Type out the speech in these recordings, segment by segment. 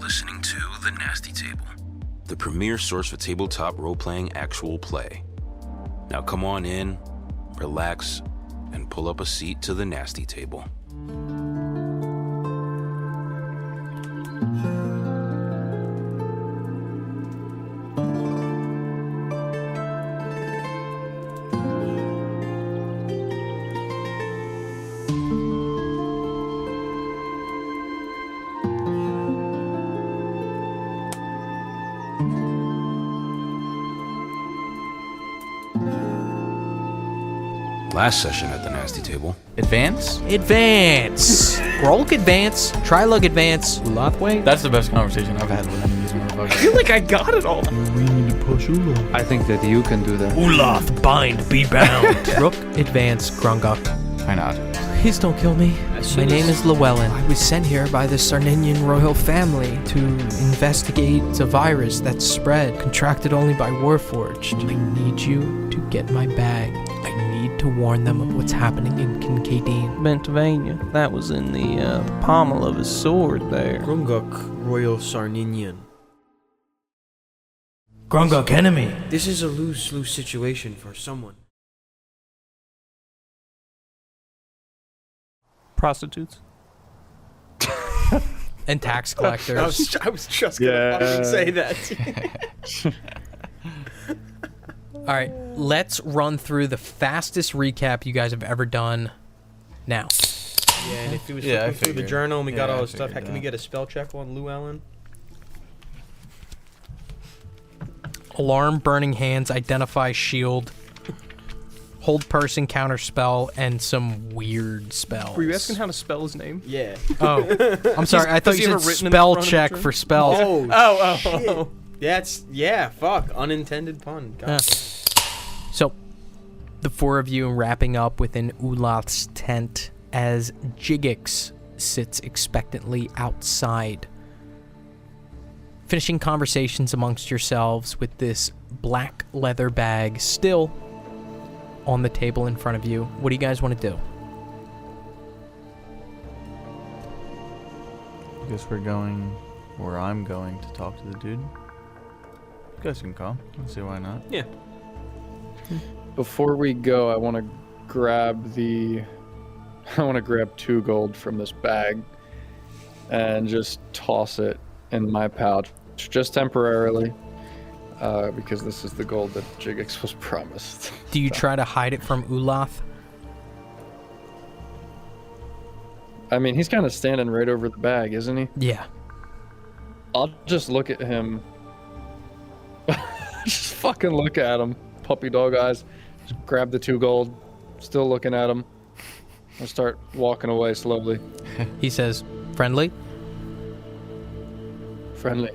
listening to The Nasty Table, the premier source for tabletop role-playing actual play. Now come on in, relax, and pull up a seat to The Nasty Table. Last session at the Nasty Table. Advance? Advance! Grolk advance, Trilug advance, Ulathway. That's the best conversation I've had with any of these I motherfuckers. feel like I got it all. We need to push Ulath. I think that you can do that. Ulath, bind, be bound. Rook advance, Grungok. Why not? Please don't kill me. My name is Llewellyn. I was sent here by the Sarninian royal family to investigate a virus that's spread, contracted only by Warforged. I need you to get my bag. I need to warn them of what's happening in Kincaidine. Pennsylvania. That was in the pommel of his sword there. Grungok, Royal Sarninian. Grungok enemy. This is a lose-lose situation for someone. Prostitutes. And tax collectors. I was just gonna fucking say that. All right, let's run through the fastest recap you guys have ever done now. Yeah, and if he was Yeah, I flipping through the figured. journal and we got Yeah, all I his stuff, figured can we that. get a spell check on Llewellyn? Alarm, burning hands, identify shield, hold person, counter spell, and some weird spells. Were you asking how to spell his name? Yeah. Oh, I'm sorry. I thought does he you have said it written in the spell front of check the for drink? spells. Oh, Oh. yeah, fuck. Unintended pun. God. Yeah. So, the four of you wrapping up within Ulath's tent as Jigix sits expectantly outside, finishing conversations amongst yourselves with this black leather bag still on the table in front of you. What do you guys want to do? I guess we're going where I'm going to talk to the dude. You guys can come. Let's see why not. Yeah. Before we go, I want to grab 2 gold from this bag and just toss it in my pouch, just temporarily, because this is the gold that Jigix was promised. Do you try to hide it from Ulath? I mean, he's kind of standing right over the bag, isn't he? Yeah. I'll just look at him. Just fucking look at him. Puppy dog eyes. Just grab the 2 gold. Still looking at him. I'll start walking away slowly. He says, friendly? Friendly.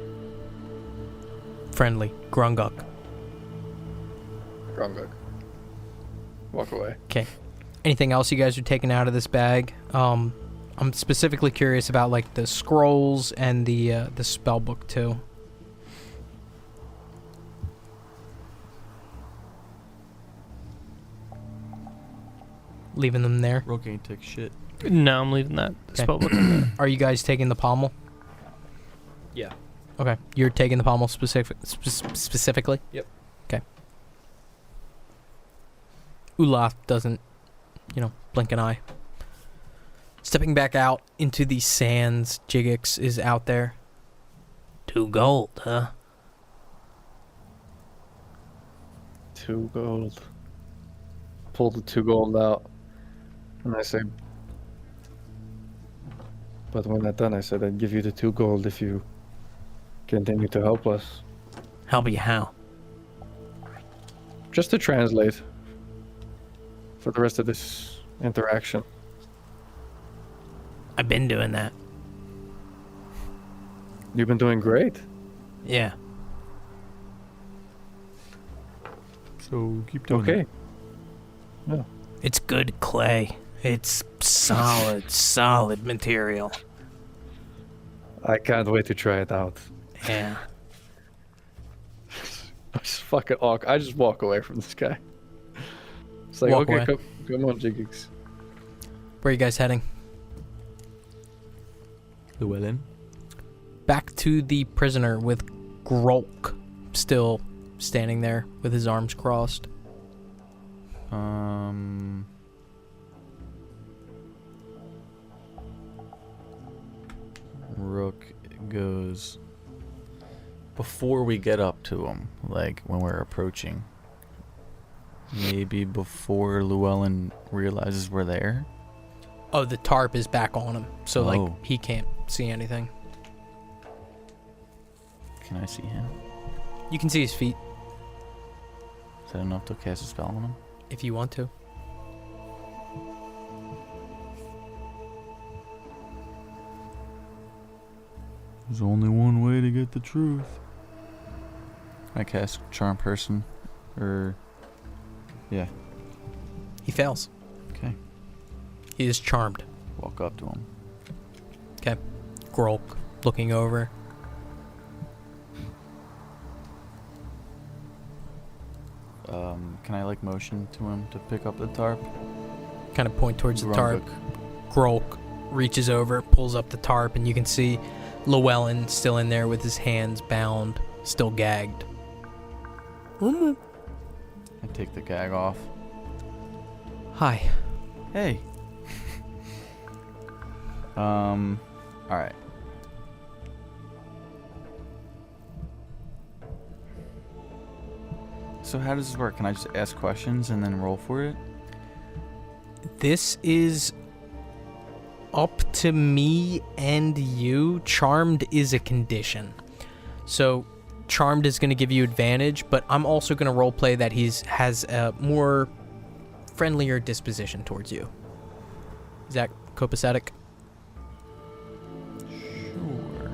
Friendly. Grungok. Grungok. Walk away. Okay. Anything else you guys are taking out of this bag? I'm specifically curious about like the scrolls and the spell book too. Leaving them there. Rook ain't take shit. No, I'm leaving that Okay. spell book in there. Are you guys taking the pommel? Yeah. Okay. You're taking the pommel specifically? Yep. Okay. Ulath doesn't, blink an eye. Stepping back out into the sands, Jigix is out there. 2 gold, huh? 2 gold. Pull the 2 gold out. And I say, but when that's done, I said I'd give you the 2 gold if you continue to help us. Help you how? Just to translate for the rest of this interaction. I've been doing that. You've been doing great. Yeah. So keep doing Okay. it. Yeah. It's good clay. It's solid material. I can't wait to try it out. Yeah. I just walk away from this guy. It's like, Walk okay, away. come on, Jigix. Where are you guys heading? Llewellyn. Back to the prisoner with Grolk still standing there with his arms crossed. Rook goes before we get up to him, like when we're approaching. Maybe before Llewellyn realizes we're there. Oh, the tarp is back on him, so Oh. like he can't see anything. Can I see him? You can see his feet Is that enough to cast a spell on him? if you want to. There's only one way to get the truth. I cast Charm Person, or yeah. He fails. Okay. He is charmed. Walk up to him. Okay. Grolk looking over. Can I like motion to him to pick up the tarp? Kind of point towards the tarp. Grumbook. Grolk reaches over, pulls up the tarp, and you can see Llewellyn still in there with his hands bound, still gagged. I take the gag off. Hi. Hey. Alright. So how does this work? Can I just ask questions and then roll for it? This is up to me and you. Charmed is a condition. So Charmed is going to give you advantage, but I'm also going to roleplay that has a more friendlier disposition towards you. Is that copacetic? Sure.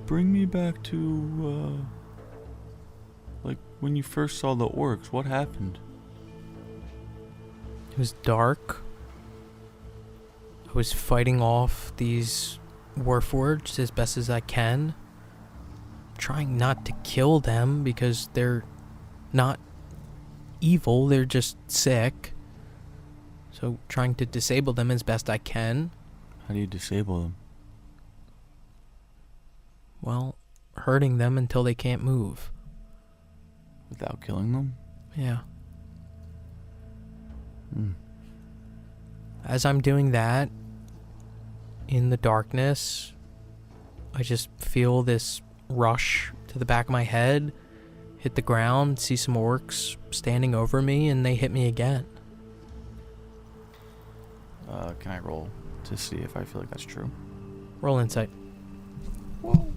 Bring me back to, like, when you first saw the orcs. What happened? It was dark. I was fighting off these warforged as best as I can. Trying not to kill them because they're not evil, they're just sick. So trying to disable them as best I can. How do you disable them? Well, hurting them until they can't move. Without killing them? Yeah. Hmm. As I'm doing that, in the darkness, I just feel this rush to the back of my head, hit the ground, see some orcs standing over me, and they hit me again. Can I roll to see if I feel like that's true? Roll insight. Whoa.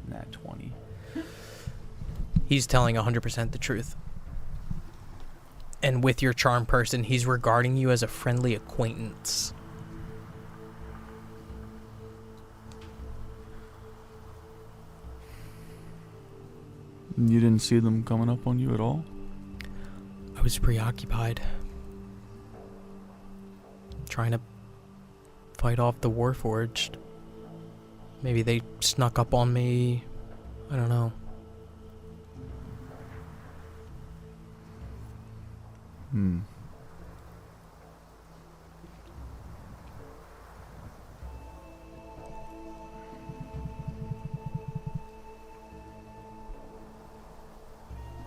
Nat 20. He's telling 100% the truth. And with your charm person, he's regarding you as a friendly acquaintance. You didn't see them coming up on you at all? I was preoccupied. Trying to fight off the Warforged. Maybe they snuck up on me. I don't know.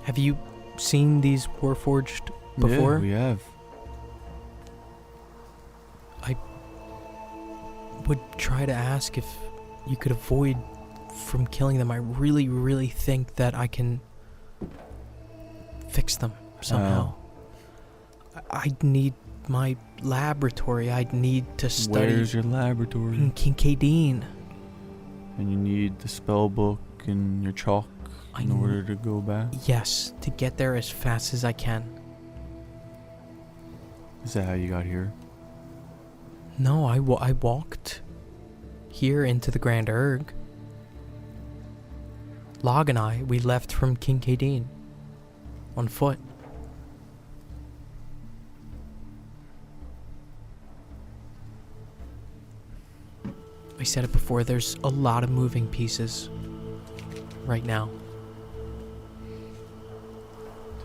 Have you seen these Warforged before? Yeah, we have. I would try to ask if you could avoid from killing them. I really, really think that I can fix them somehow. I'd need my laboratory. I'd need to study Where's your laboratory? in Kincaidine. And you need the spell book and your chalk in order to go back? Yes, to get there as fast as I can. Is that how you got here? No, I walked here into the Grand Erg. Log and I, we left from Kincaidine on foot. I said it before, there's a lot of moving pieces right now.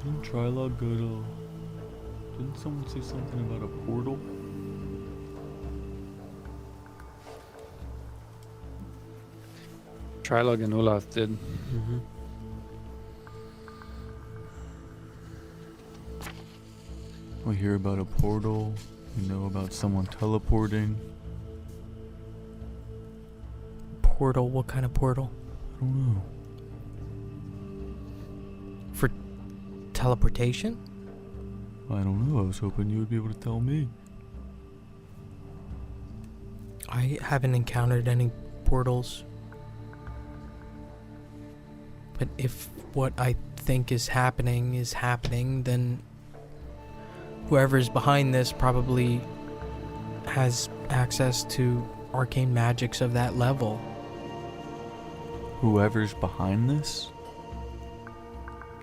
Didn't Trilog go to... Didn't someone say something about a portal? Trilog and Ulath did. Mm-hmm. We hear about a portal. We know about someone teleporting. Portal? What kind of portal? I don't know. For teleportation? I don't know. I was hoping you would be able to tell me. I haven't encountered any portals. But if what I think is happening, then whoever's behind this probably has access to arcane magics of that level. Whoever's behind this?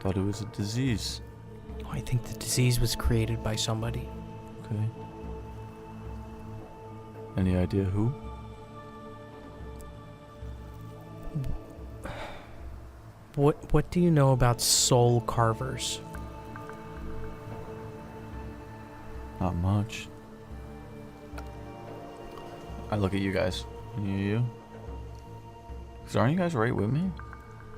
Thought it was a disease. I think the disease was created by somebody. Okay. Any idea who? What do you know about soul carvers? Not much. I look at you guys. You? Because aren't you guys right with me?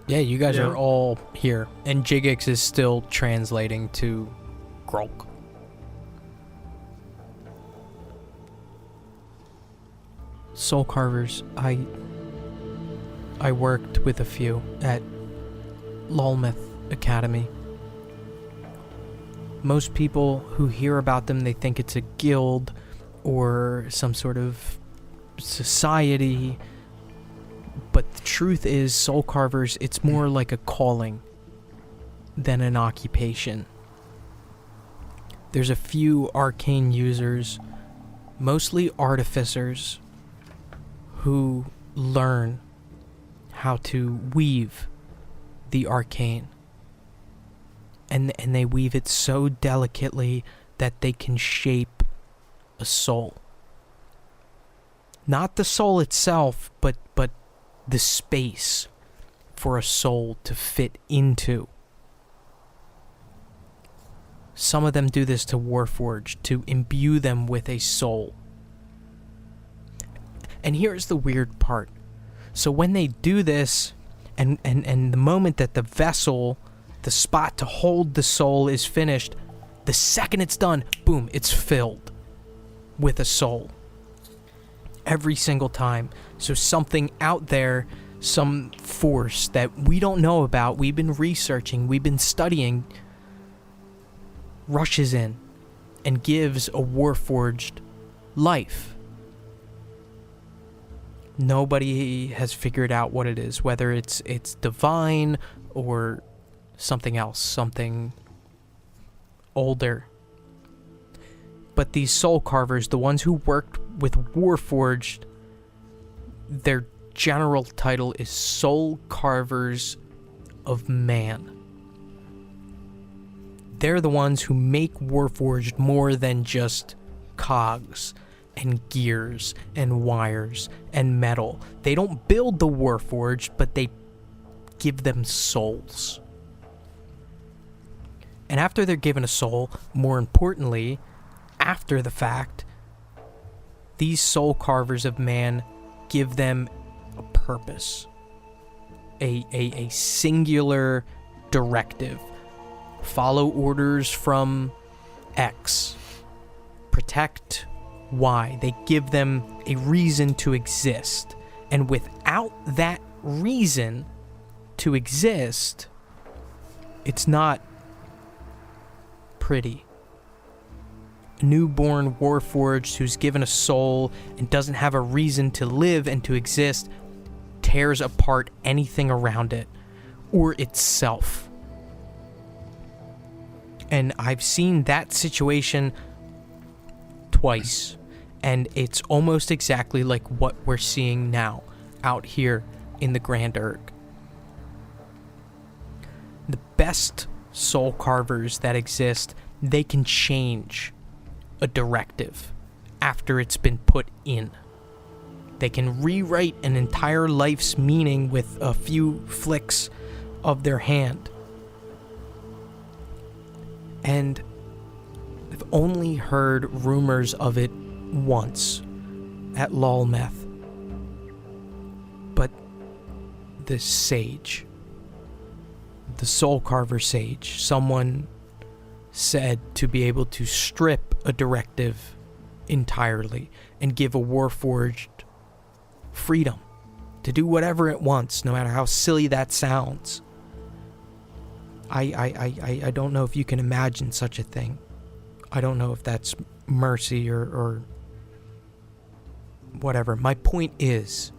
Yeah, you guys are all here. And Jigix is still translating to Grolk. Soul carvers, I worked with a few at Lulmouth Academy. Most people who hear about them, they think it's a guild or some sort of society. But the truth is, soul carvers, it's more like a calling than an occupation. There's a few arcane users, mostly artificers, who learn how to weave the arcane. And they weave it so delicately that they can shape a soul. Not the soul itself, but the space for a soul to fit into. Some of them do this to Warforged, to imbue them with a soul. And here's the weird part. So when they do this, and the moment that the vessel, the spot to hold the soul is finished, the second it's done, boom, it's filled with a soul. Every single time. So something out there, some force that we don't know about, we've been researching, we've been studying, rushes in and gives a Warforged life. Nobody has figured out what it is, whether it's divine or something else, something older. But these soul carvers, the ones who worked with Warforged, their general title is Soul Carvers of Man. They're the ones who make Warforged more than just cogs and gears and wires and metal. They don't build the Warforged, but they give them souls. And after they're given a soul, more importantly, after the fact, these soul carvers of man give them a purpose, a singular directive. Follow orders from X. Protect Y. They give them a reason to exist. And without that reason to exist, it's not pretty. A newborn Warforged who's given a soul and doesn't have a reason to live and to exist tears apart anything around it or itself. And I've seen that situation twice, and it's almost exactly like what we're seeing now out here in the Grand Urg. The best soul carvers that exist, they can change a directive after it's been put in. They can rewrite an entire life's meaning with a few flicks of their hand. And I've only heard rumors of it once at Lolmeth. But the sage, the soul carver sage, someone said to be able to strip a directive entirely and give a warforged freedom to do whatever it wants, no matter how silly that sounds. I don't know if you can imagine such a thing. I don't know if that's mercy or whatever. My point is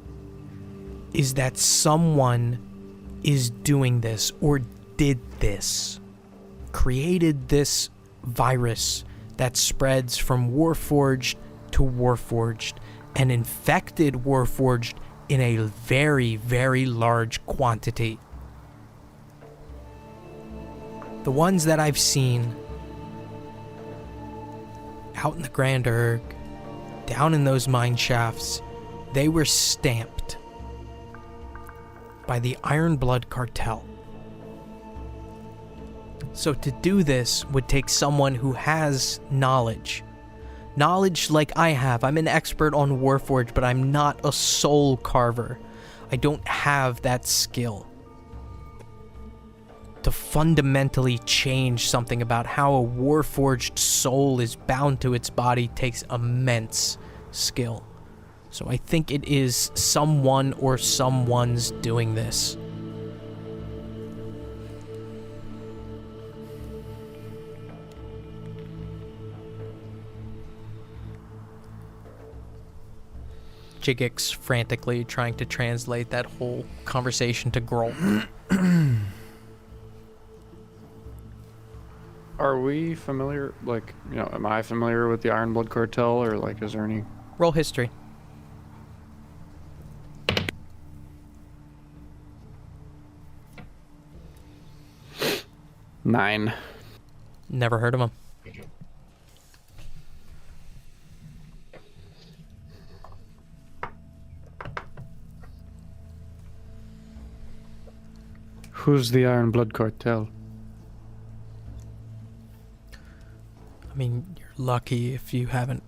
that someone is doing this or did this, created this virus that spreads from Warforged to Warforged and infected Warforged in a very, very large quantity. The ones that I've seen out in the Grand Erg, down in those mine shafts, they were stamped by the Iron Blood Cartel. So to do this would take someone who has knowledge. Knowledge like I have. I'm an expert on Warforged, but I'm not a soul carver. I don't have that skill. To fundamentally change something about how a Warforged soul is bound to its body takes immense skill. So I think it is someone or someone's doing this. Jigix frantically trying to translate that whole conversation to Grohl. Are we familiar, like, you know, am I familiar with the Iron Blood Cartel, or, like, is there any... Roll history. 9. Never heard of him. Who's the Iron Blood Cartel? I mean, you're lucky if you haven't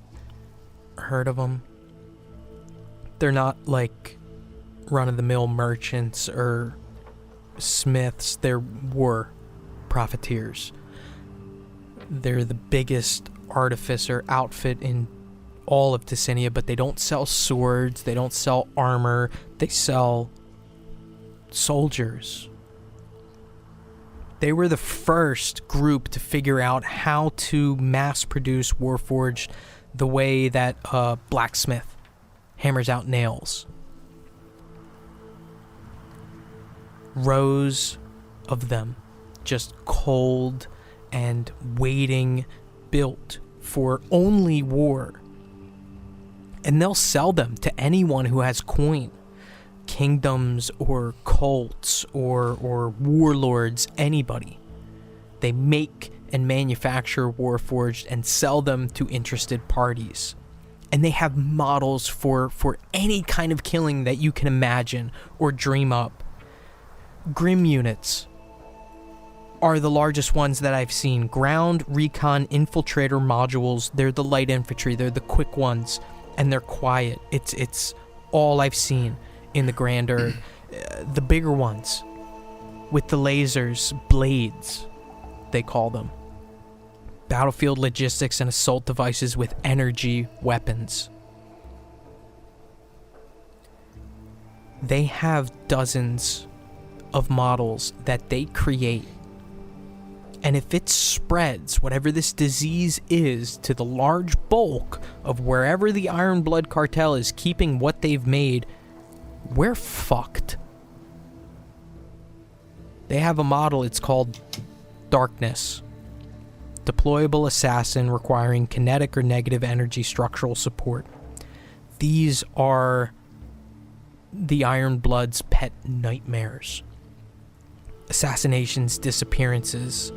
heard of them. They're not like run-of-the-mill merchants or smiths. They're war profiteers. They're the biggest artificer outfit in all of Ticinia, but they don't sell swords, they don't sell armor, they sell soldiers. They were the first group to figure out how to mass produce Warforged the way that a blacksmith hammers out nails. Rows of them, just cold and waiting, built for only war. And they'll sell them to anyone who has coin. Kingdoms or cults or warlords, anybody. They make and manufacture Warforged and sell them to interested parties. And they have models for any kind of killing that you can imagine or dream up. Grim units are the largest ones that I've seen. Ground, recon, infiltrator modules, they're the light infantry, they're the quick ones, and they're quiet. It's all I've seen in the Grand Erg. The bigger ones, with the lasers, blades, they call them. Battlefield logistics and assault devices with energy weapons. They have dozens of models that they create. And if it spreads, whatever this disease is, to the large bulk of wherever the Iron Blood Cartel is keeping what they've made, we're fucked. They have a model, it's called Darkness. Deployable assassin requiring kinetic or negative energy structural support. These are the Iron Blood's pet nightmares. Assassinations, disappearances.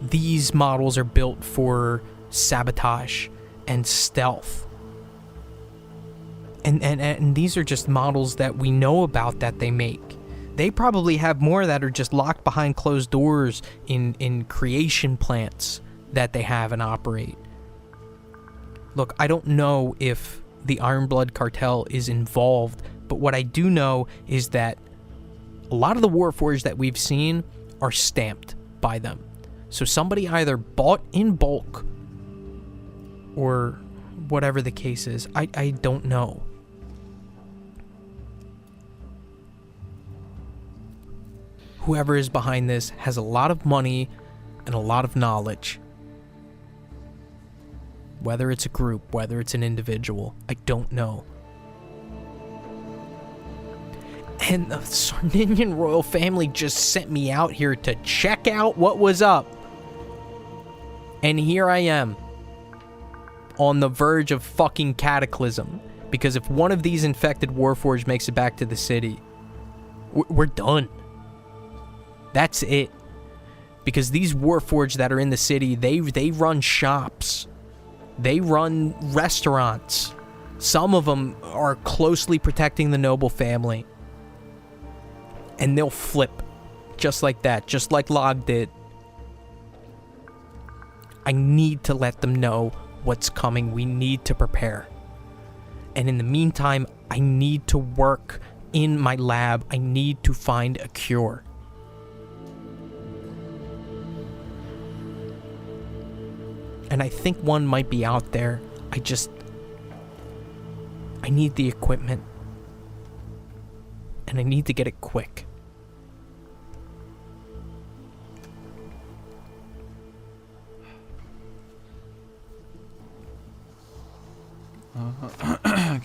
These models are built for sabotage and stealth. And these are just models that we know about that they make. They probably have more that are just locked behind closed doors in creation plants that they have and operate. Look, I don't know if the Iron Blood cartel is involved, but what I do know is that a lot of the Warforged that we've seen are stamped by them. So somebody either bought in bulk or whatever the case is. I don't know. Whoever is behind this has a lot of money and a lot of knowledge. Whether it's a group, whether it's an individual, I don't know. And the Sarninian royal family just sent me out here to check out what was up. And here I am, on the verge of fucking cataclysm. Because if one of these infected Warforged makes it back to the city, we're done. That's it. Because these Warforged that are in the city, they run shops. They run restaurants. Some of them are closely protecting the noble family. And they'll flip. Just like that. Just like Log did. I need to let them know what's coming. We need to prepare. And in the meantime, I need to work in my lab. I need to find a cure. And I think one might be out there. I need the equipment. And I need to get it quick.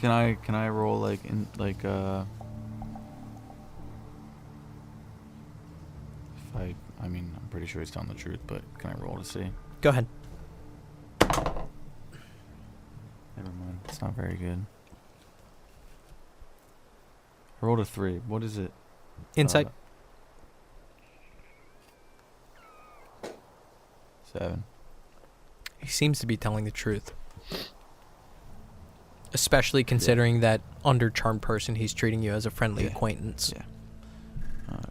Can I roll I mean, I'm pretty sure he's telling the truth, but can I roll to see? Go ahead. Never mind. It's not very good. I rolled a 3. What is it? Insight. 7. He seems to be telling the truth. Especially considering that under charmed person, he's treating you as a friendly acquaintance. Yeah. Alright.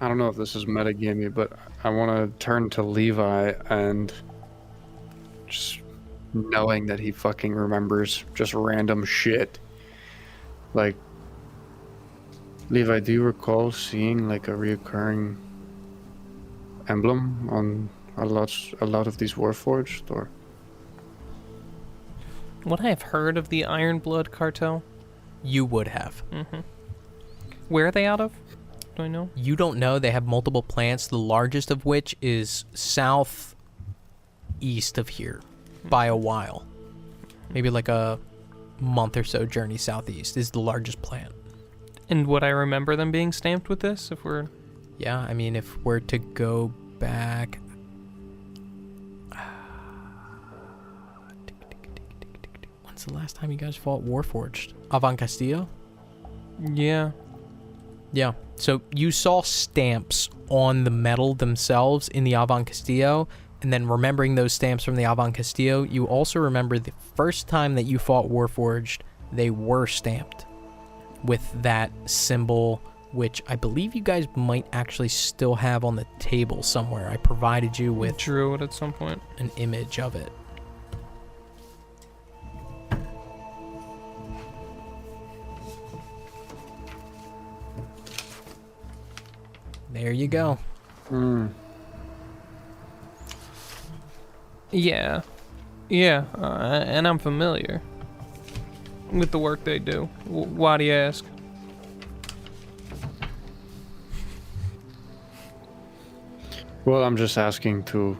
I don't know if this is metagamey, but I want to turn to Levi and just knowing that he fucking remembers just random shit. Like, Levi, do you recall seeing like a reoccurring emblem on a lot of these Warforged, or? Would I have heard of the Iron Blood cartel? You would have. Mm-hmm. Where are they out of? Do I know? You don't know. They have multiple plants, the largest of which is southeast of here by a while. Maybe like a month or so journey southeast is the largest plant. And would I remember them being stamped with this if we're... Yeah, I mean, if we're to go back... When's the last time you guys fought Warforged? Avant Castillo? Yeah. Yeah, so you saw stamps on the metal themselves in the Avant Castillo, and then remembering those stamps from the Avant Castillo, you also remember the first time that you fought Warforged, they were stamped with that symbol, which I believe you guys might actually still have on the table somewhere. I provided you with... Drew it at some point. An image of it. There you go. Yeah. Yeah, and I'm familiar with the work they do. Why do you ask? Well, I'm just asking to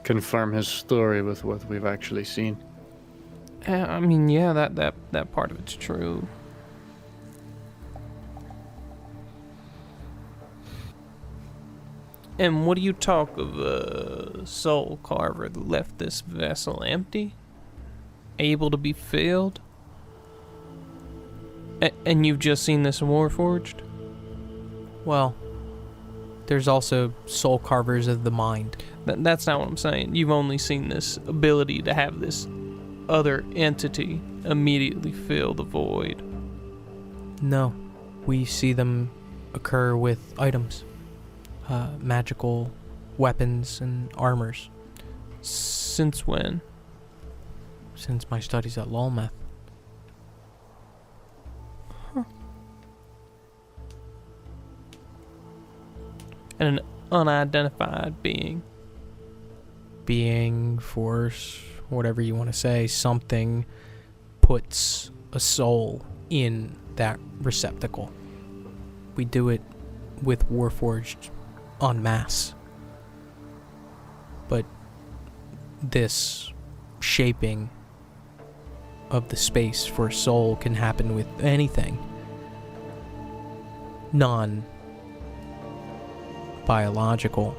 confirm his story with what we've actually seen. I mean, yeah, that part of it's true. And what do you talk of a soul carver that left this vessel empty? Able to be filled? And you've just seen this Warforged? Well, There's also soul carvers of the mind. That's not what I'm saying. You've only seen this ability to have this other entity immediately fill the void. No, we see them occur with items, magical weapons and armors. Since when? Since my studies at Lolmeth. And an unidentified being. Being, force, whatever you want to say, something puts a soul in that receptacle. We do it with Warforged en masse. But this shaping of the space for a soul can happen with anything non-biological.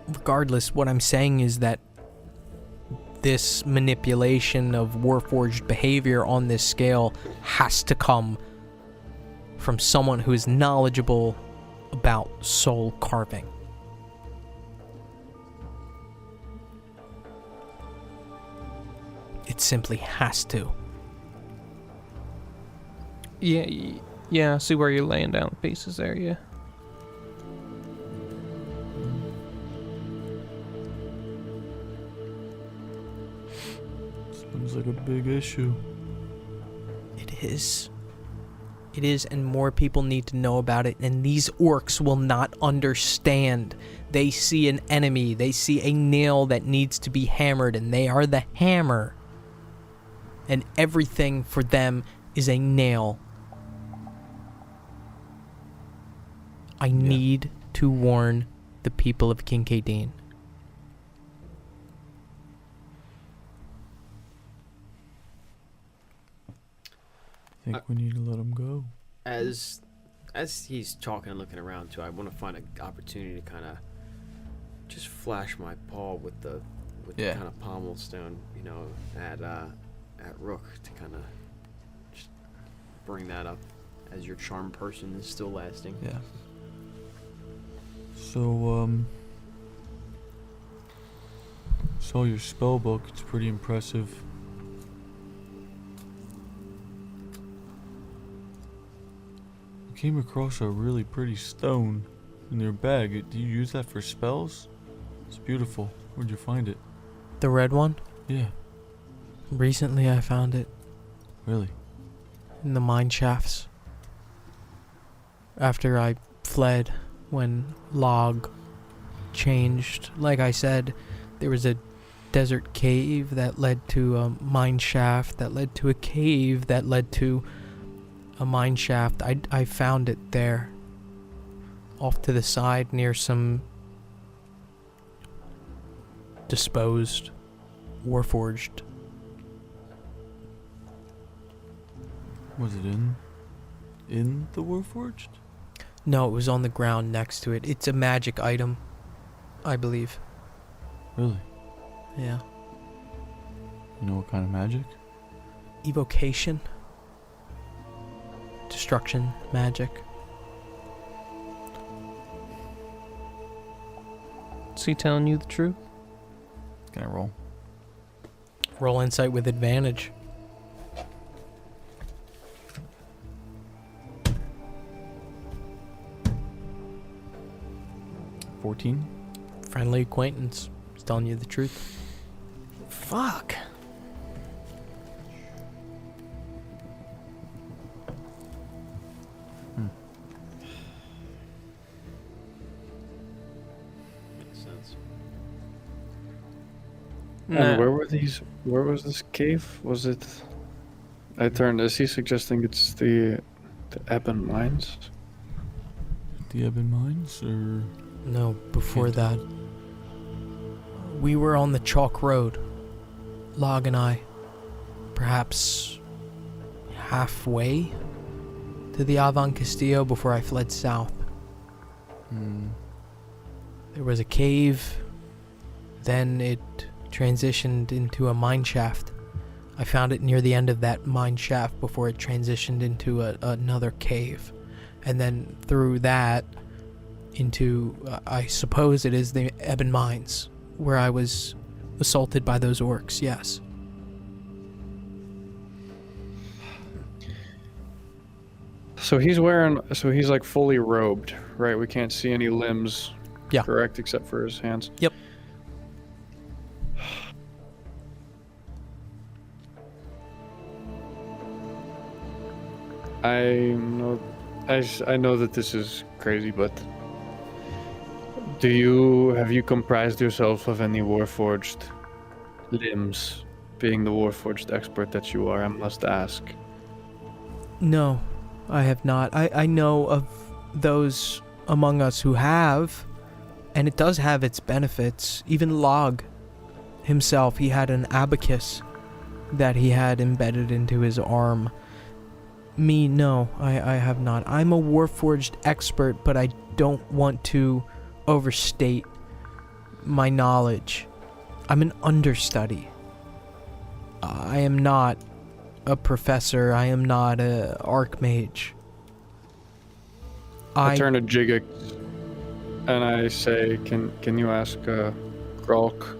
Regardless, what I'm saying is that this manipulation of Warforged behavior on this scale has to come from someone who is knowledgeable about soul carving. It simply has to. Yeah, I see where you're laying down the pieces there, yeah. Seems like a big issue. It is. It is, and more people need to know about it, and these orcs will not understand. They see an enemy, they see a nail that needs to be hammered, and they are the hammer. And everything for them is a nail. I need to warn the people of Kincaidine. I think we need to let him go. As he's talking and looking around too, I want to find an opportunity to kind of just flash my paw with the kind of pommel stone, at Rook to kind of just bring that up as your charm person is still lasting. Yeah. So, saw your spell book. It's pretty impressive. I came across a really pretty stone in your bag. Do you use that for spells? It's beautiful. Where'd you find it? The red one? Yeah. Recently I found it Really? in the mine shafts. After I fled when Log changed. Like I said, there was a desert cave that led to a mine shaft that led to a cave that led to a mine shaft. I found it there, off to the side near some disposed Warforged. Was it in the Warforged? No, it was on the ground next to it. It's a magic item, I believe. Really? Yeah. You know what kind of magic? Evocation. Destruction magic. Is he telling you the truth? Can I roll? Roll insight with advantage. $14. Friendly acquaintance. He's telling you the truth. Fuck. Makes sense. And where was this cave? Was it... is he suggesting it's the Ebon Mines? The Ebon Mines, or... No, before that. We were on the Chalk Road. Log and I. Perhaps halfway to the Avon Castillo before I fled south. There was a cave, then it transitioned into a mine shaft. I found it near the end of that mine shaft before it transitioned into another cave. And then through that into, I suppose it is the Ebon Mines, where I was assaulted by those orcs, yes. So he's like fully robed, right? We can't see any limbs, Yeah. correct, except for his hands. Yep. I know that this is crazy, but have you comprised yourself of any warforged limbs? Being the warforged expert that you are, I must ask. No, I have not. I know of those among us who have, and it does have its benefits. Even Log himself, he had an abacus that he had embedded into his arm. Me, no, I have not. I'm a warforged expert, but I don't want to overstate my knowledge. I'm an understudy. I am not a professor. I am not a archmage. I turn to Jigga and I say, can you ask Grolk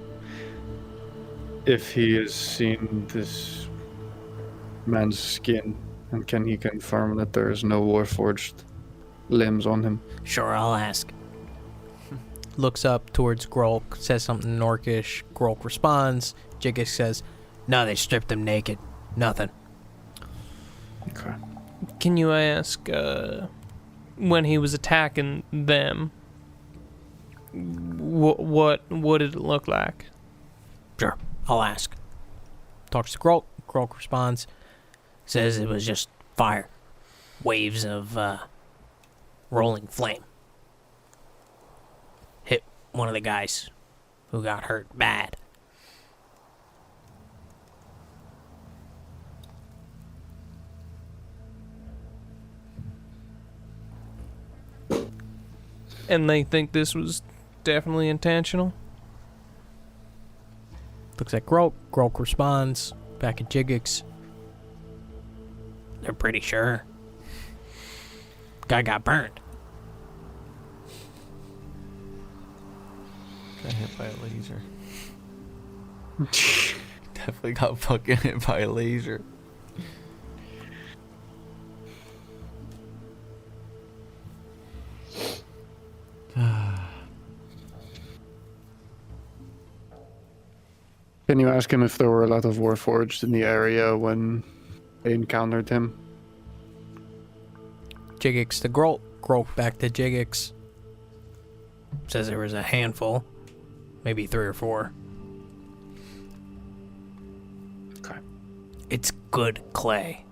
if he has seen this man's skin, and can he confirm that there is no warforged limbs on him? Sure, I'll ask. Looks up towards Grolk, says something in Orcish. Grolk responds. Jigga says, No, they stripped him naked. Nothing. Okay. Can you ask, when he was attacking them, what did it look like? Sure, I'll ask. talks to Grolk. Grolk responds, Says it was just fire. Waves of, rolling flame. Hit one of the guys who got hurt bad. And they think this was definitely intentional? looks at Grolk. Grolk responds back at Jigix. They're pretty sure. Guy got burned. Got hit by a laser. Definitely got fucking hit by a laser. Can you ask him if there were a lot of warforged in the area when they encountered him? Jigix to Grolk. Grolk back to Jigix. Says there was a handful. Maybe 3 or 4. Okay. It's good clay.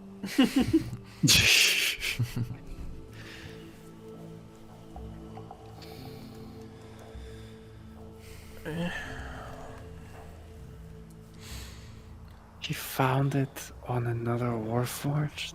He found it on another warforged?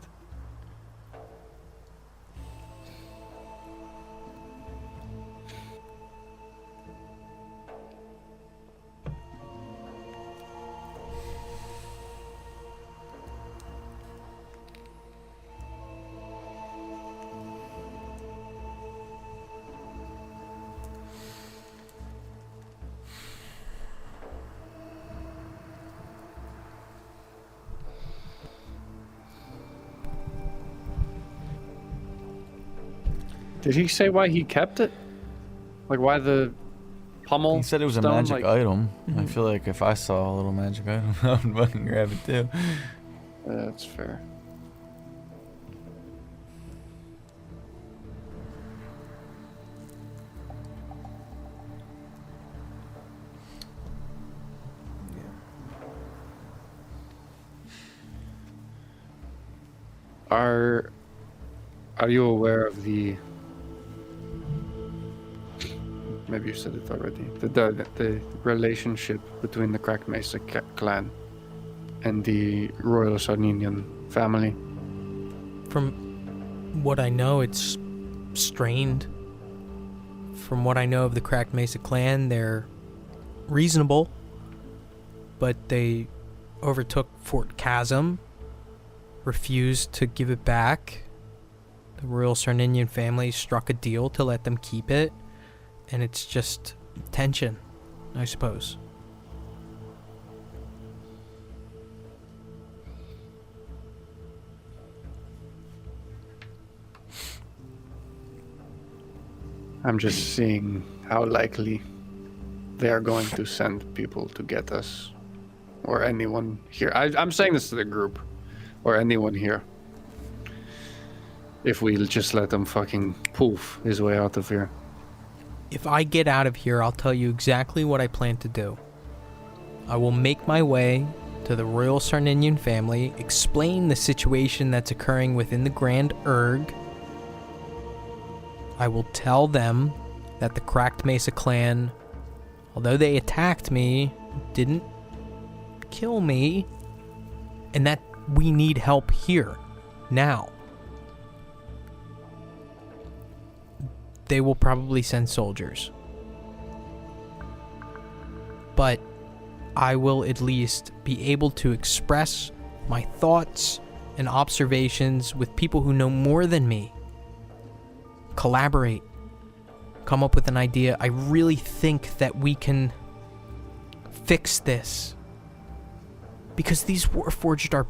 Did he say why he kept it? Like why the pommel? He said it was a stone, magic like- item. I feel like if I saw a little magic item, I would fucking grab it too. That's fair. Are you aware of the? Maybe you said it already. The relationship between the Crack Mesa clan and the Royal Sardinian family. From what I know, it's strained from what I know of the Cracked Mesa clan, they're reasonable, but they overtook Fort Chasm, refused to give it back. The Royal Sarninian family struck a deal to let them keep it, and it's just tension, I suppose. I'm just seeing how likely they are going to send people to get us. Or anyone here. I'm saying this to the group. Or anyone here. If we just let them fucking poof his way out of here. If I get out of here, I'll tell you exactly what I plan to do. I will make my way to the Royal Sarninian family, explain the situation that's occurring within the Grand Erg. I will tell them that the Cracked Mesa clan, although they attacked me, didn't kill me, and that we need help here, now. They will probably send soldiers. But I will at least be able to express my thoughts and observations with people who know more than me. Collaborate. Come up with an idea. I really think that we can fix this. Because these Warforged are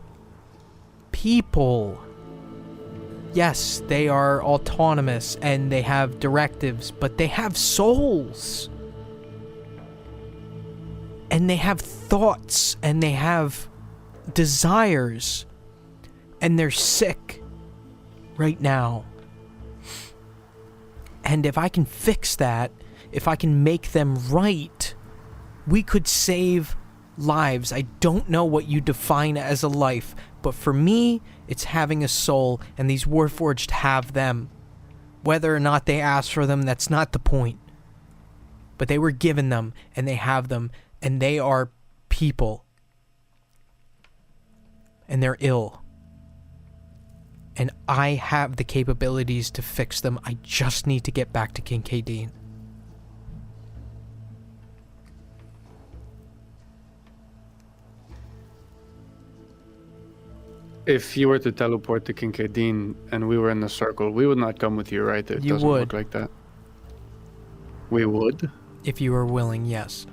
people. Yes, they are autonomous and they have directives, but they have souls. And they have thoughts and they have desires. And they're sick right now. And if I can fix that, if I can make them right, we could save lives. I don't know what you define as a life, but for me, it's having a soul, and these Warforged have them. Whether or not they asked for them, that's not the point. But they were given them, and they have them, and they are people. And they're ill. And I have the capabilities to fix them. I just need to get back to Kincaidine. If you were to teleport to Kincaidine and we were in the circle, we would not come with you, right? It You doesn't would. look like that. We would? If you are willing, yes.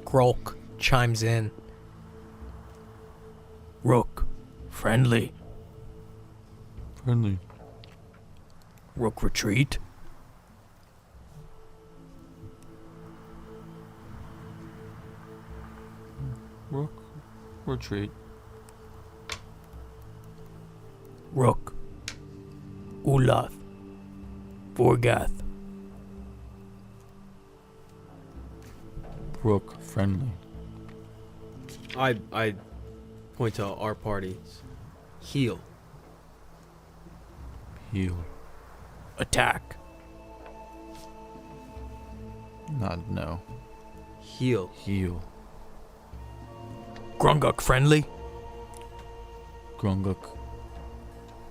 Grolk chimes in. Rook, friendly. Friendly. Rook retreat. Rook. Retreat. Rook. Ulath. Vorgath. Rook. Friendly. I point to our party. Heal. Heal. Attack. Not no. Heal. Heal. Grunguk friendly. Grunguk.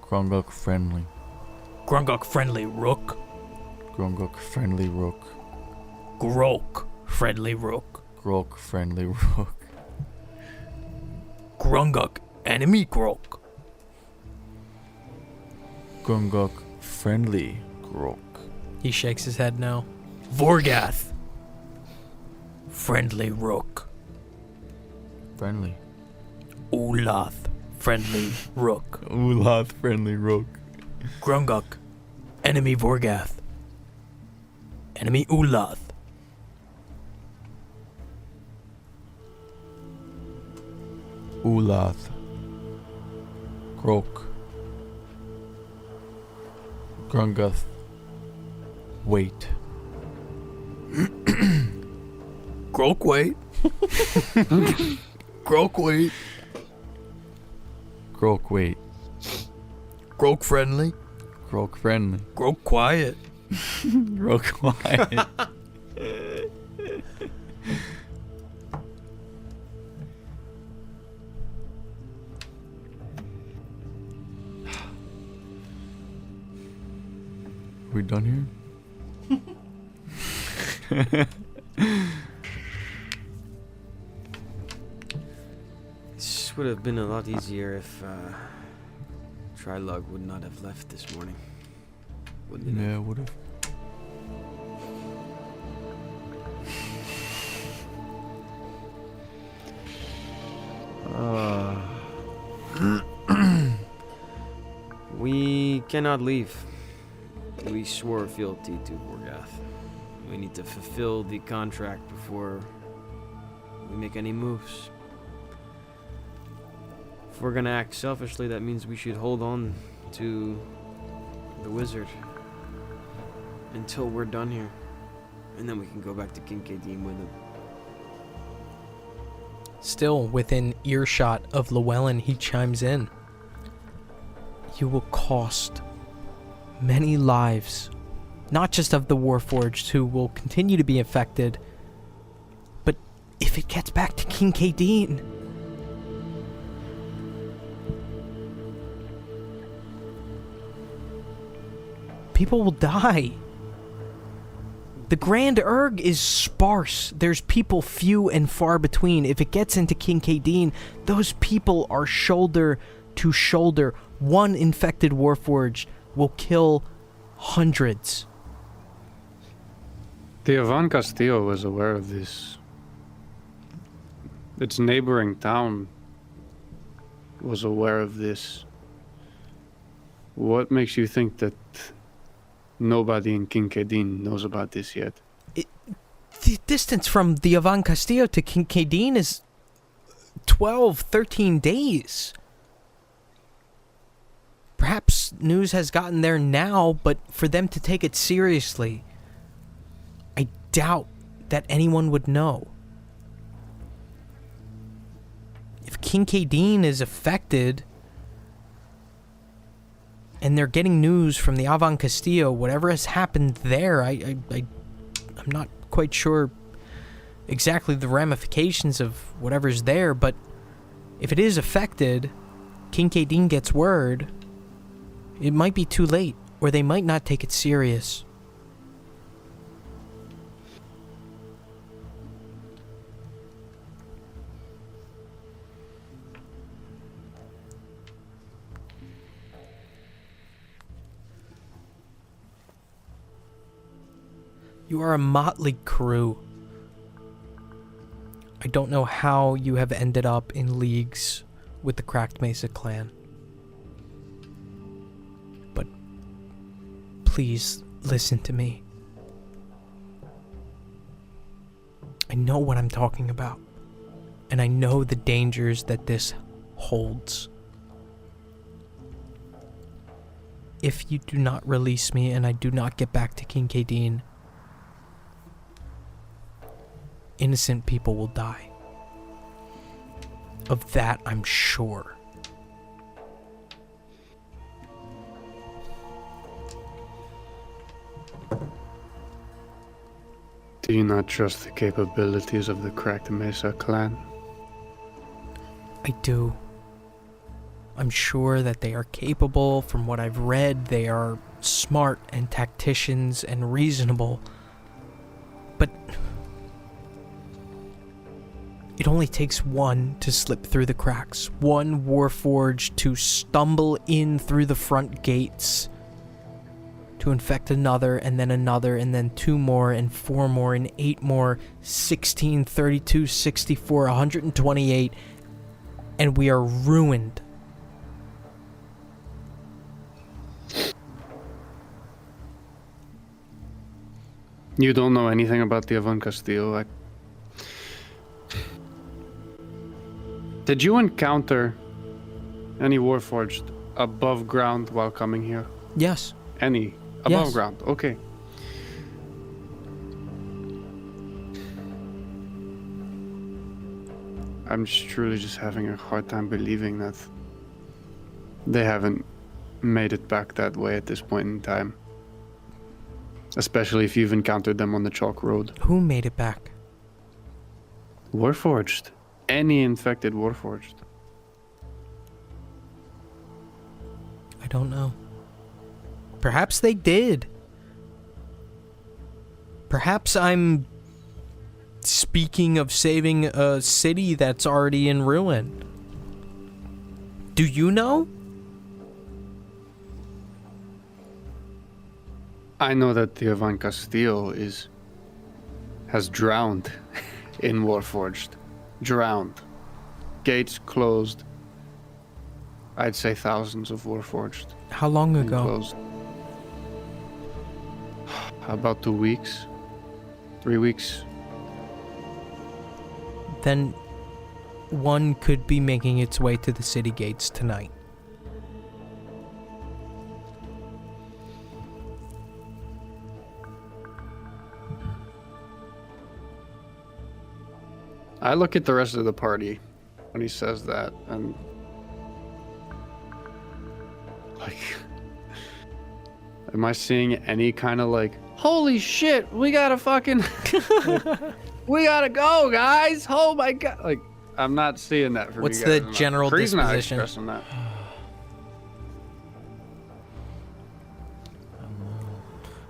Grunguk friendly. Grunguk friendly Rook. Grunguk friendly rook. Grolk friendly Rook. Grok friendly rook. Grunguk enemy Grolk. Grunguk friendly grok. He shakes his head no. Vorgath. Friendly Rook. Friendly. Ulath. Friendly Rook. Ulath friendly rook. Grunguk. Enemy Vorgath. Enemy Ulath. Ulath. Grok. Grunguth. Wait. Grok wait. Grok wait. Grok wait. Grok friendly. Grok friendly. Grok quiet. Grok quiet. we done here? This would have been a lot easier if Trilug would not have left this morning. Wouldn't it? Yeah, would have. We cannot leave. We swore fealty to Vorgath. We need to fulfill the contract before we make any moves. If we're gonna act selfishly, that means we should hold on to the wizard until we're done here. And then we can go back to King Kadim with him. Still within earshot of Llewellyn, he chimes in. You will cost many lives, not just of the Warforged who will continue to be infected, but if it gets back to King Kadeen, people will die. The Grand Urg is sparse. There's people few and far between. If it gets into King Kadeen, those people are shoulder to shoulder. One infected Warforged will kill hundreds. The Avan Castillo was aware of this. Its neighboring town was aware of this. What makes you think that nobody in King Kadeen knows about this yet? The distance from the Avan Castillo to King Kadeen is 12, 13 days. Perhaps news has gotten there now, but for them to take it seriously, I doubt that anyone would know. If King Kadeen is affected, and they're getting news from the Avan Castillo, whatever has happened there, I'm not quite sure exactly the ramifications of whatever's there, but if it is affected, King Kadeen gets word, it might be too late, or they might not take it serious. You are a motley crew. I don't know how you have ended up in leagues with the Cracked Mesa clan. But please listen to me. I know what I'm talking about, and I know the dangers that this holds. If you do not release me and I do not get back to King Kadeen, innocent people will die. Of that, I'm sure. Do you not trust the capabilities of the Cracked Mesa clan? I do. I'm sure that they are capable. From what I've read, they are smart and tacticians and reasonable. But it only takes one to slip through the cracks, one Warforged to stumble in through the front gates, to infect another, and then 2 more, and 4 more, and 8 more, 16, 32, 64, 128, and we are ruined. You don't know anything about the Avan Castillo. Did you encounter any Warforged above ground while coming here? Yes. Any? Above ground, okay. I'm truly just having a hard time believing that they haven't made it back that way at this point in time. Especially if you've encountered them on the Chalk Road. Who made it back? Warforged. Any infected Warforged. I don't know. Perhaps they did. Perhaps I'm speaking of saving a city that's already in ruin. Do you know? I know that the Avant Castile has drowned in Warforged. Drowned. Gates closed. I'd say thousands of Warforged. How long been ago? Closed. About 2 weeks. 3 weeks. Then one could be making its way to the city gates tonight. I look at the rest of the party when he says that, and like, am I seeing any kind of like, holy shit, we gotta fucking, we gotta go, guys! Oh my god! Like, I'm not seeing that from What's you guys. the general Kree's not disposition? expressing that.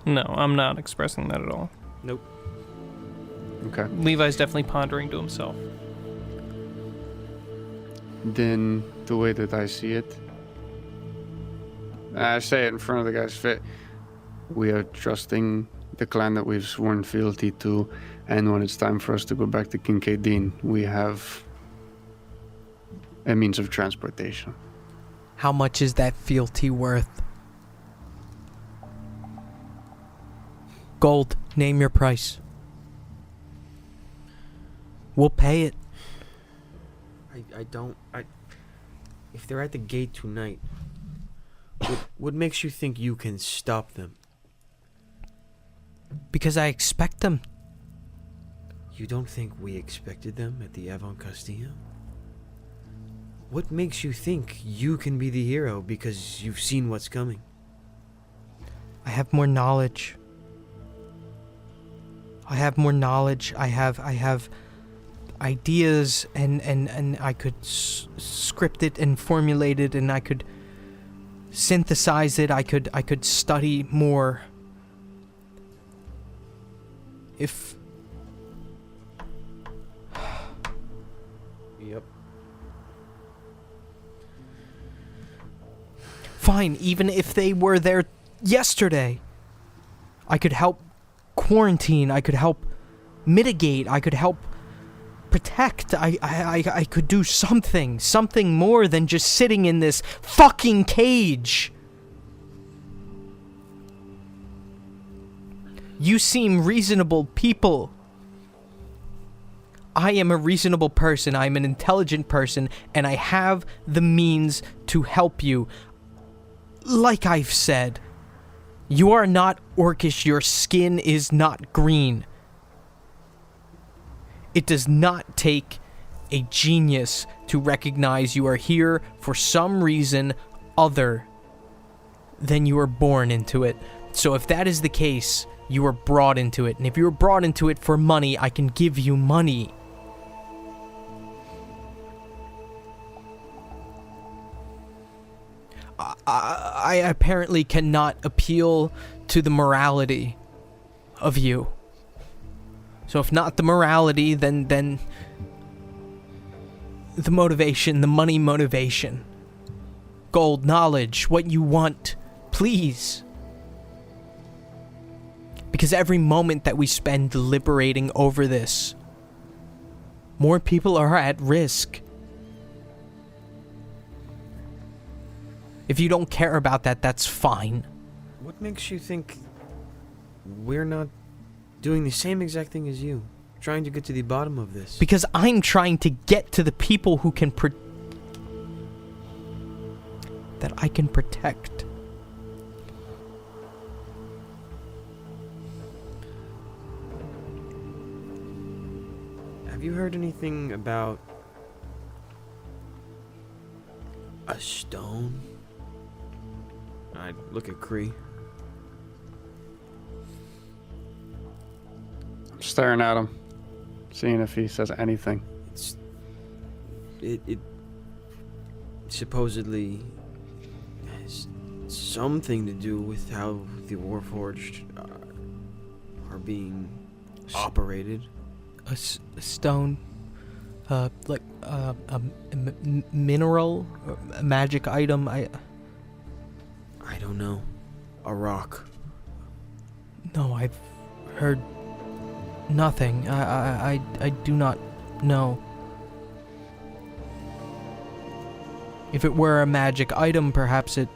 No, I'm not expressing that at all. Nope. Okay. Levi's definitely pondering to himself. Then the way that I see it, I say it in front of the guy's face. We are trusting the clan that we've sworn fealty to, and when it's time for us to go back to Kincaidine, we have a means of transportation. How much is that fealty worth? Gold, name your price. We'll pay it. If they're at the gate tonight, what makes you think you can stop them? Because I expect them. You don't think we expected them at the Avant Castillo? What makes you think you can be the hero because you've seen what's coming? I have more knowledge. I have ideas, and I could script it and formulate it, and I could synthesize it. I could study more. If Yep. fine, even if they were there yesterday, I could help quarantine. I could help mitigate. I could help protect. I could do something more than just sitting in this fucking cage. You seem reasonable people. I am a reasonable person. I'm an intelligent person, and I have the means to help you. Like I've said, you are not orcish. Your skin is not green. It does not take a genius to recognize you are here for some reason other than you were born into it. So if that is the case, you were brought into it. And if you were brought into it for money, I can give you money. I apparently cannot appeal to the morality of you. So if not the morality, then the motivation, the money motivation. Gold, knowledge, what you want, please. Because every moment that we spend deliberating over this, more people are at risk. If you don't care about that, that's fine. What makes you think we're not doing the same exact thing as you? Trying to get to the bottom of this? Because I'm trying to get to the people who can that I can protect. Have you heard anything about a stone? I look at Kree. I'm staring at him, seeing if he says anything. It supposedly has something to do with how the Warforged are being operated. A stone, like mineral, a magic item. I don't know. A rock. No, I've heard nothing. I do not know. If it were a magic item, perhaps it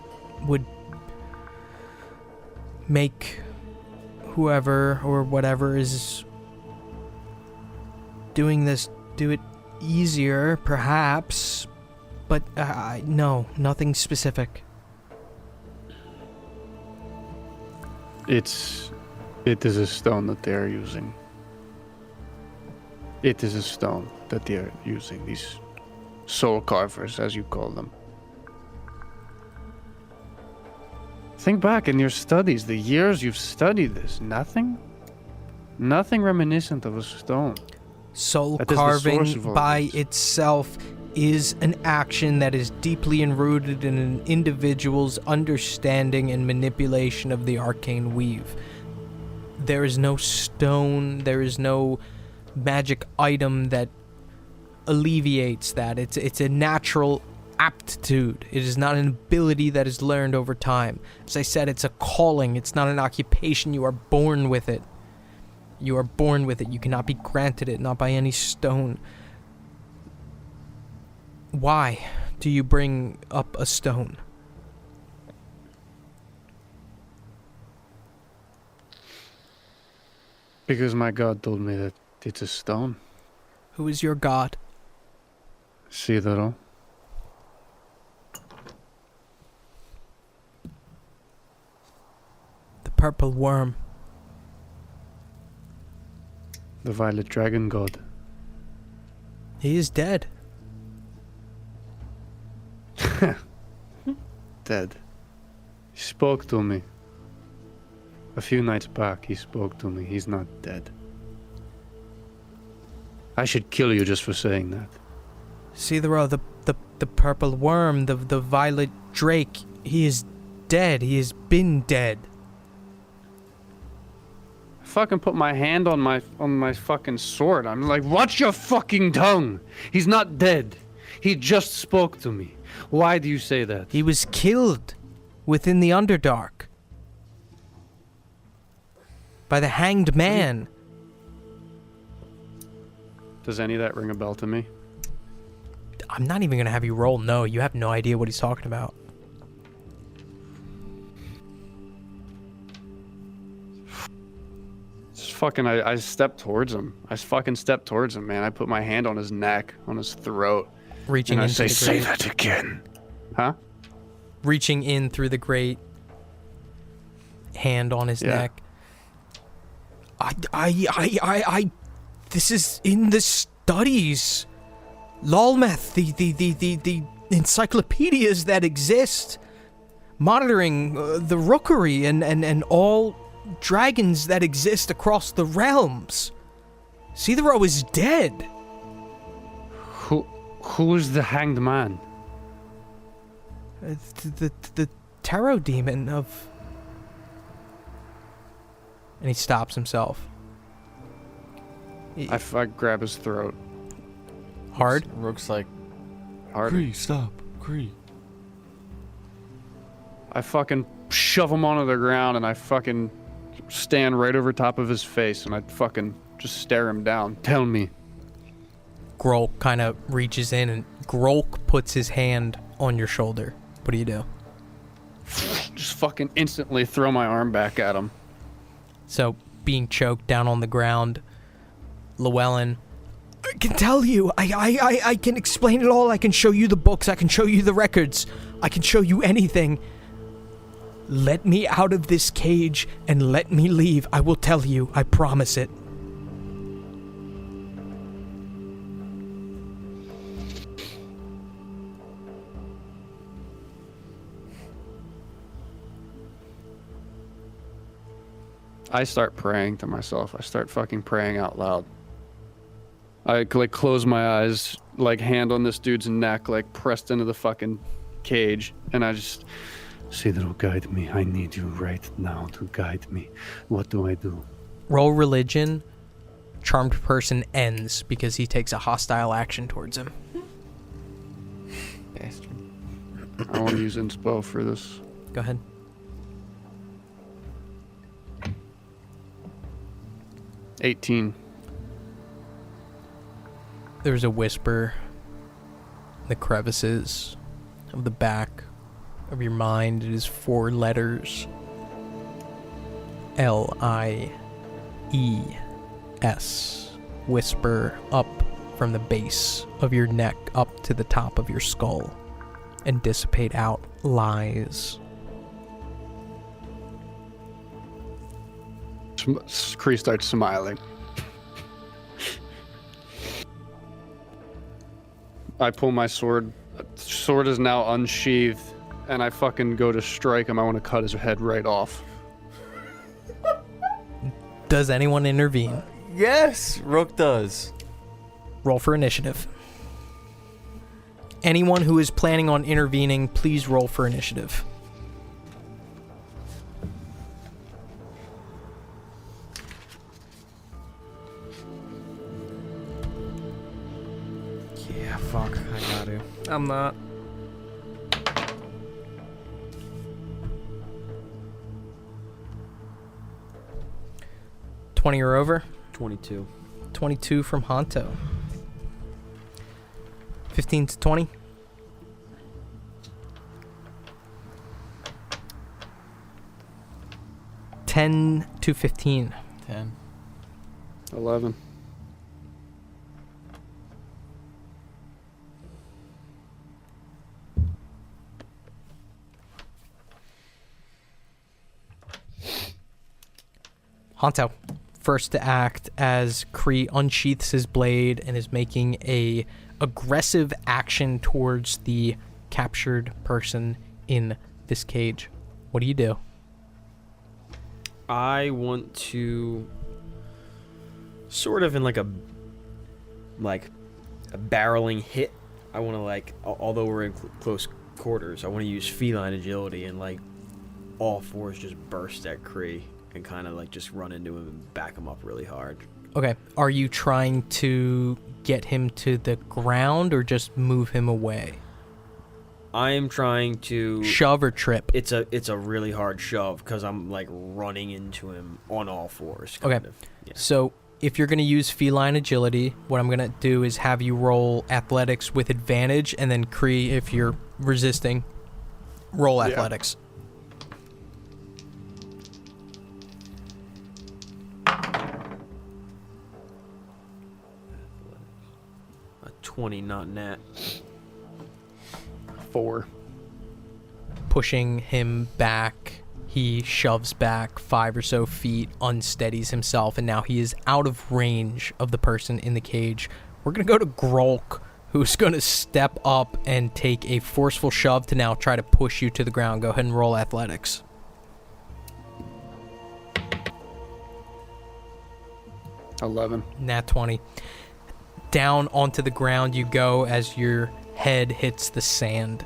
would make whoever or whatever is doing this do it easier, perhaps. But no, nothing specific. It is a stone that they are using. It is a stone that they are using, these soul carvers, as you call them. Think back in your studies, the years you've studied this. Nothing? Nothing reminiscent of a stone. Soul That is the source carving of all by this. itself is an action that is deeply enrooted in an individual's understanding and manipulation of the arcane weave. There is no stone, there is no magic item that alleviates that. It's a natural aptitude. It is not an ability that is learned over time. As I said, it's a calling. It's not an occupation. You are born with it. You are born with it. You cannot be granted it, not by any stone. Why do you bring up a stone? Because my god told me that it's a stone. Who is your god? See that all? The purple worm. The violet dragon god. He is dead. Dead. He spoke to me. A few nights back, he spoke to me. He's not dead. I should kill you just for saying that. See the purple worm, the violet drake. He is dead. He has been dead. I fucking put my hand on my fucking sword. I'm like, watch your fucking tongue. He's not dead. He just spoke to me. Why do you say that? He was killed within the Underdark by the hanged man. Does any of that ring a bell to me? I'm not even gonna have you roll. No, you have no idea what he's talking about. Just fucking, I stepped towards him. I fucking stepped towards him, man. I put my hand on his neck, on his throat. Reaching And I into say, the say grate. that again. Huh? Reaching in through the grate. Hand on his Yeah. neck. This is in the studies. Lolmeth, the encyclopedias that exist, monitoring the rookery and all dragons that exist across the realms. Citharo is dead. Who is the hanged man? The tarot demon of... And he stops himself. I grab his throat. Hard? Rook's like, Hard. Cree, stop. Cree. I fucking shove him onto the ground and I fucking stand right over top of his face and I fucking just stare him down. Tell me. Grolk kind of reaches in and Grolk puts his hand on your shoulder. What do you do? Just fucking instantly throw my arm back at him. So, being choked down on the ground, Llewellyn, I can tell you, I can explain it all. I can show you the books. I can show you the records. I can show you anything. Let me out of this cage and let me leave. I will tell you. I promise it. I start praying to myself. I start fucking praying out loud. I like close my eyes, like hand on this dude's neck, like pressed into the fucking cage, and I just say, "That'll guide me. I need you right now to guide me. What do I do?" Roll religion. Charmed person ends because he takes a hostile action towards him. Bastard. I want to use inspo for this. Go ahead. $18. There's a whisper in the crevices of the back of your mind. It is 4 letters. L-I-E-S. Whisper up from the base of your neck up to the top of your skull and dissipate out lies. Kree starts smiling. I pull my sword. Sword is now unsheathed, and I fucking go to strike him. I want to cut his head right off. Does anyone intervene? Yes, Rook does. Roll for initiative. Anyone who is planning on intervening, please roll for initiative. Yeah, fuck. I got to. I'm not. $20 or over. 22. 22 from Honto. 15 to 20. $10 to 15. 10. 11. Honto, first to act as Kree unsheaths his blade and is making a aggressive action towards the captured person in this cage. What do you do? I want to sort of in like a barreling hit. I want to although we're in close quarters, I want to use feline agility and all fours just burst at Kree and kind of just run into him and back him up really hard. Okay. Are you trying to get him to the ground or just move him away? I am trying to Shove or trip? It's a really hard shove because I'm running into him on all fours. Okay. Kind of. Yeah. So if you're going to use feline agility, what I'm going to do is have you roll athletics with advantage, and then Kree, if you're resisting, roll athletics. A 20, not nat. 4. Pushing him back, he shoves back 5 or so feet, unsteadies himself, and now he is out of range of the person in the cage. We're going to go to Grolk, who's going to step up and take a forceful shove to now try to push you to the ground. Go ahead and roll athletics. $11. Nat 20. Down onto the ground you go as your head hits the sand.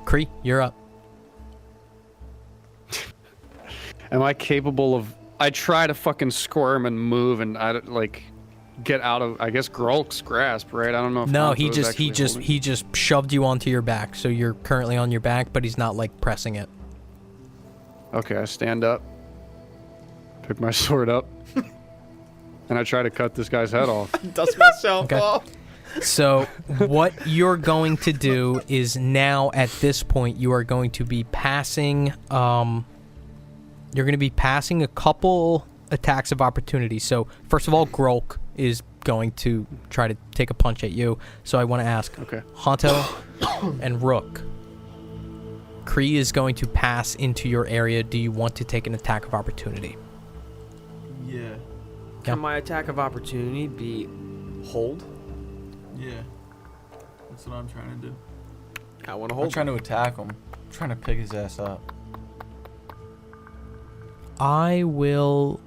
Kree, you're up. Am I capable of... I try to fucking squirm and move and get out of, I guess, Grolk's grasp, right? I don't know if No, Hanzo is actually holding- he just shoved you onto your back, so you're currently on your back, but he's not pressing it. Okay, I stand up, pick my sword up, and I try to cut this guy's head off. Dust myself Okay. off. So what you're going to do is now at this point you are going to be passing a couple attacks of opportunity. So first of all, Grolk is going to try to take a punch at you. So I want to ask Okay. Honto and Rook. Kree is going to pass into your area. Do you want to take an attack of opportunity? Yeah. Can my attack of opportunity be hold? Yeah. That's what I'm trying to do. I want to I'm hold. trying to attack him. I'm trying to pick his ass up. I will...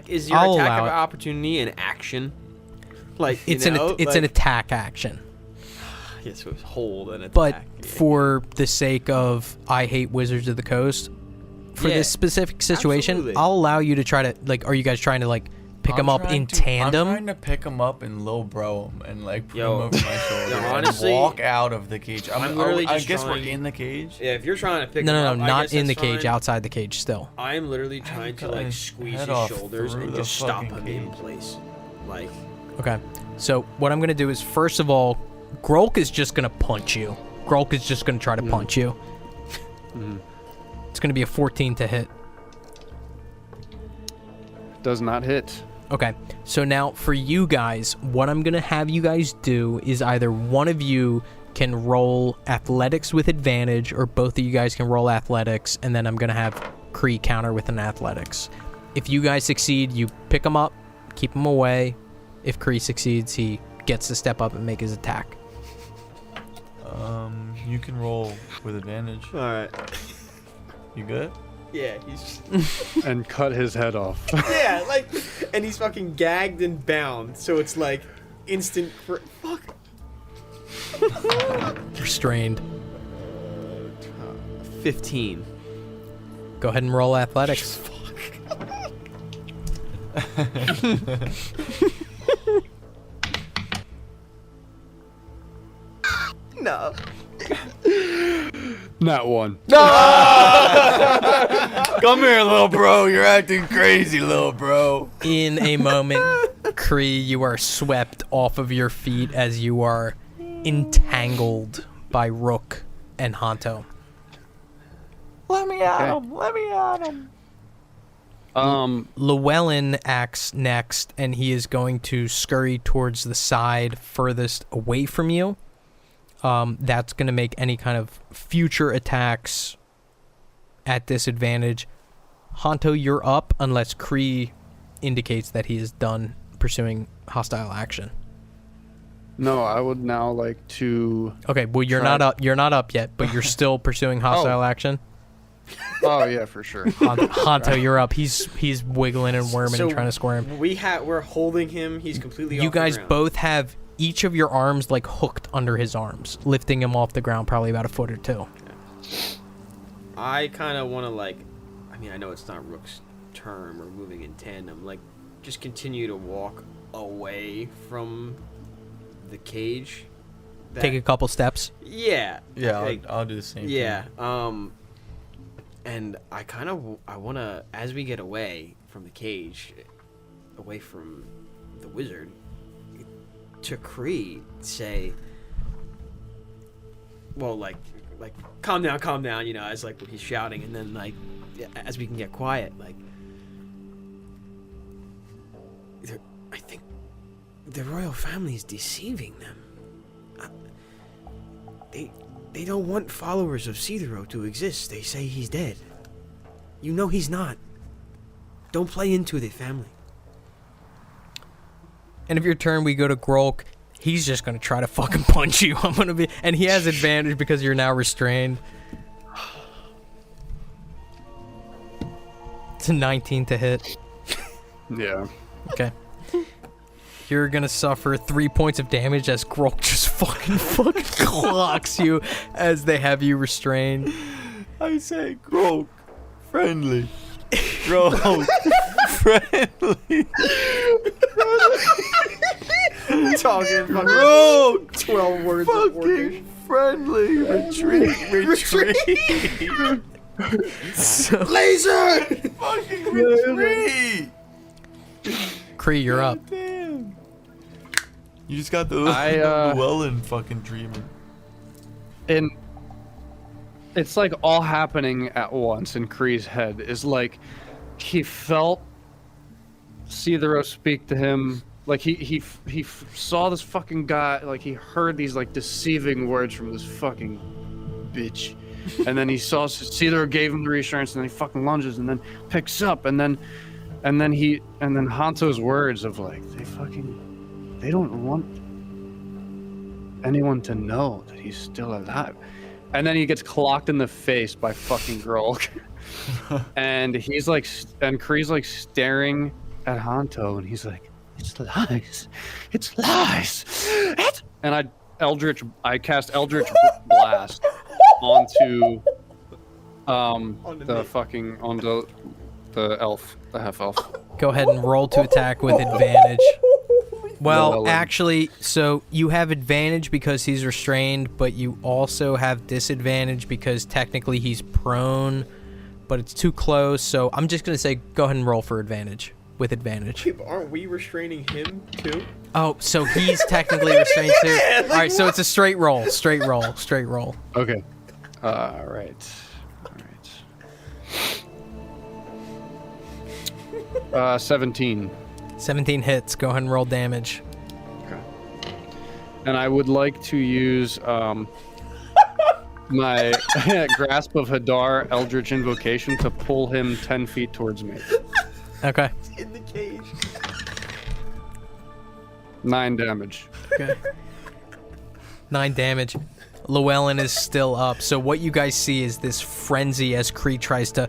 Is your I'll attack allow of it. opportunity an action? It's an attack action. Yes, it was hold and attack. But yeah. for the sake of I hate Wizards of the Coast, for Yeah, this specific situation, absolutely. I'll allow you to try to like. Are you guys trying to like pick him up in tandem? I'm trying to pick him up and low bro him and like put Yo. him over my shoulder honestly, and walk out of the cage. I'm literally I just guess trying- we're in the cage. Yeah, if you're trying to pick No, him no, up, no, I not guess in the that's cage. fine. Outside the cage still. I'm literally trying to cut like his squeeze head his off shoulders through and the just stop fucking him in cage. place. Like, Okay. So what I'm gonna do is first of all, Grolk is just gonna punch you. Grolk is just gonna try to punch you. It's gonna be a 14 to hit. Does not hit. Okay, so now for you guys, what I'm gonna have you guys do is either one of you can roll athletics with advantage, or both of you guys can roll athletics, and then I'm gonna have Kree counter with an athletics. If you guys succeed, you pick him up, keep him away. If Kree succeeds, he gets to step up and make his attack. You can roll with advantage. all right, You good? yeah, he's And cut his head off. yeah, like, and he's fucking gagged and bound, so it's like instant. Fuck. Restrained. 15. Go ahead and roll athletics. No. Not one. Come here, little bro. You're acting crazy, little bro. In a moment, Kree, you are swept off of your feet as you are entangled by Rook and Hanto. Let me at him. Let me at him. Llewellyn acts next, and he is going to scurry towards the side furthest away from you. That's going to make any kind of future attacks at disadvantage. Hanto, you're up unless Kree indicates that he is done pursuing hostile action. No, I would now like to. Okay, well you're Try- not up. You're not up yet, but you're still pursuing hostile action. Oh yeah, for sure. Hanto, you're up. He's wiggling and worming and trying to squirm. We're holding him. He's completely. You off the guys ground. both have each of your arms like hooked under his arms, lifting him off the ground probably about a foot or two. I kind of want to like. I mean, I know it's not Rook's term or moving in tandem. Like, just continue to walk away from the cage. Take a couple steps. Yeah. Yeah, like, I'll do the same yeah. thing. And I want to, as we get away from the cage, away from the wizard, to Kree say, well, like, calm down, you know, as like he's shouting, and then like, as we can get quiet, like, I think the royal family is deceiving them. They don't want followers of Cithero to exist. They say he's dead. You know he's not. Don't play into the family. End of your turn, we go to Grolk. He's just gonna try to fucking punch you. And he has advantage because you're now restrained. It's a 19 to hit. Yeah. Okay. You're gonna suffer 3 points of damage as Grolk just fucking clocks you as they have you restrained. I say, Grog, friendly. Grog, friendly. Talking fucking Grog, 12 words of fucking friendly. Retreat. So, Laser! Fucking retreat. Kree, you're up. Damn. You just got the Llewellyn fucking dreaming. And it's like all happening at once in Kree's head. Is like he felt Cithero speak to him. Like he saw this fucking guy. Like he heard these like deceiving words from this fucking bitch. And then he saw Cithero gave him the reassurance, and then he fucking lunges and then picks up, and then Hanto's words of like they don't want anyone to know that he's still alive. And then he gets clocked in the face by fucking Grolk. And he's like, and Kree's like staring at Hanto, and he's like, it's lies. It's lies. And I cast Eldritch Blast onto The elf, the half elf. Go ahead and roll to attack with advantage. Well, Llewellyn. actually, so you have advantage because he's restrained, but you also have disadvantage because technically he's prone, but it's too close. So I'm just going to say go ahead and roll for advantage, with advantage. Wait, but aren't we restraining him too? Oh, so he's technically restrained too. All right, so it's a straight roll. Okay. All right. 17. 17 hits. Go ahead and roll damage. And I would like to use my Grasp of Hadar Eldritch Invocation to pull him 10 feet towards me. Okay. In the cage. 9 damage. Okay. 9 damage. Llewellyn is still up. So what you guys see is this frenzy as Kree tries to